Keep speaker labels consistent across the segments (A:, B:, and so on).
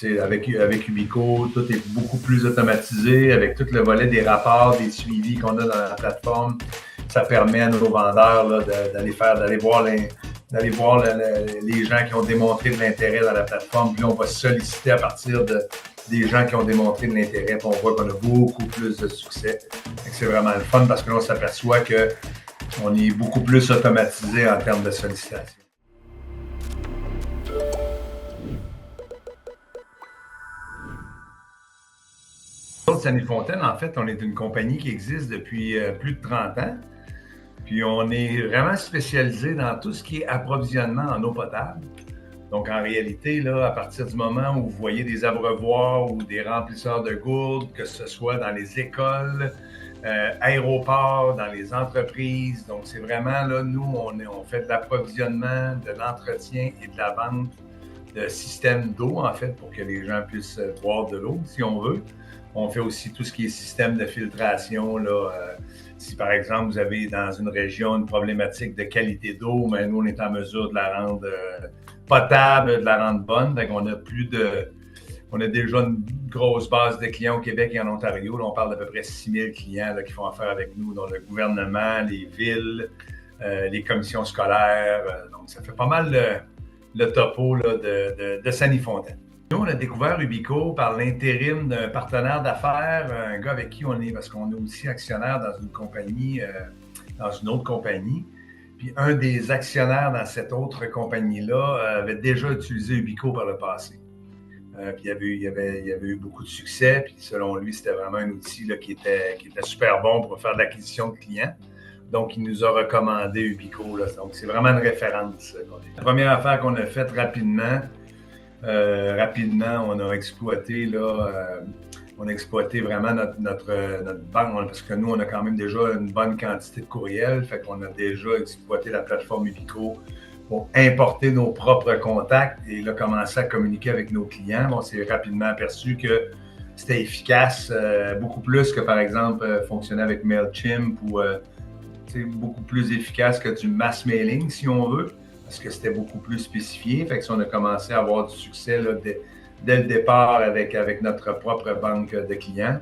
A: avec Ubico, tout est beaucoup plus automatisé. Avec tout le volet des rapports, des suivis qu'on a dans la plateforme, ça permet à nos vendeurs là, d'aller voir les gens qui ont démontré de l'intérêt dans la plateforme. Puis là, on va solliciter à partir des gens qui ont démontré de l'intérêt. Puis on voit qu'on a beaucoup plus de succès. C'est vraiment le fun parce que là, on s'aperçoit qu'on est beaucoup plus automatisé en termes de sollicitation. Sanifontaine, en fait, on est une compagnie qui existe depuis plus de 30 ans. Puis on est vraiment spécialisé dans tout ce qui est approvisionnement en eau potable. Donc en réalité, là, à partir du moment où vous voyez des abreuvoirs ou des remplisseurs de gourdes, que ce soit dans les écoles, aéroports, dans les entreprises, donc c'est vraiment là, nous, on fait de l'approvisionnement, de l'entretien et de la vente de systèmes d'eau, en fait, pour que les gens puissent boire de l'eau, si on veut. On fait aussi tout ce qui est système de filtration. Là, si par exemple vous avez dans une région une problématique de qualité d'eau, mais nous on est en mesure de la rendre potable, de la rendre bonne. Donc on a déjà une grosse base de clients au Québec et en Ontario. Là, on parle d'à peu près 6000 clients là, qui font affaire avec nous, dont le gouvernement, les villes, les commissions scolaires. Donc ça fait pas mal le topo là, de Sanifontaine. Nous, on a découvert Ubico par l'intérim d'un partenaire d'affaires, un gars avec qui on est, parce qu'on est aussi actionnaire dans une compagnie, dans une autre compagnie. Puis un des actionnaires dans cette autre compagnie-là avait déjà utilisé Ubico par le passé. Puis il y avait eu beaucoup de succès. Puis selon lui, c'était vraiment un outil là, qui était super bon pour faire de l'acquisition de clients. Donc, il nous a recommandé Ubico. Là. Donc, c'est vraiment une référence. La première affaire qu'on a faite rapidement, on a exploité vraiment notre banque, parce que nous, on a quand même déjà une bonne quantité de courriels, fait qu'on a déjà exploité la plateforme Ubico pour importer nos propres contacts et là, commencer à communiquer avec nos clients. On s'est rapidement aperçu que c'était efficace, beaucoup plus que, par exemple, fonctionner avec MailChimp ou beaucoup plus efficace que du mass mailing, si on veut. Parce que c'était beaucoup plus spécifié. Fait que ça, on a commencé à avoir du succès là, dès le départ avec notre propre banque de clients.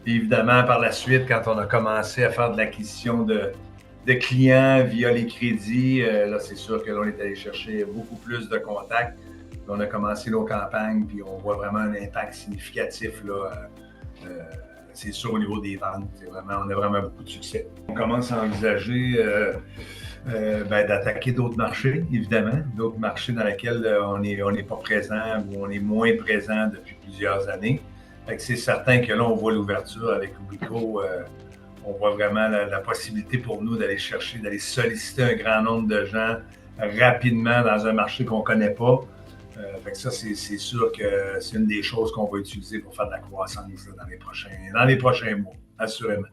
A: Puis évidemment, par la suite, quand on a commencé à faire de l'acquisition de clients via les crédits, là, c'est sûr que là, on est allé chercher beaucoup plus de contacts. Puis on a commencé nos campagnes, puis on voit vraiment un impact significatif là, c'est sûr au niveau des ventes. On a vraiment beaucoup de succès. On commence à envisager d'attaquer d'autres marchés, évidemment, d'autres marchés dans lesquels on n'est pas présent ou on est moins présent depuis plusieurs années. Fait que c'est certain que là, on voit l'ouverture avec Ubico. On voit vraiment la possibilité pour nous d'aller solliciter un grand nombre de gens rapidement dans un marché qu'on ne connaît pas. Fait que ça, c'est sûr que c'est une des choses qu'on va utiliser pour faire de la croissance là, dans les prochains mois, assurément.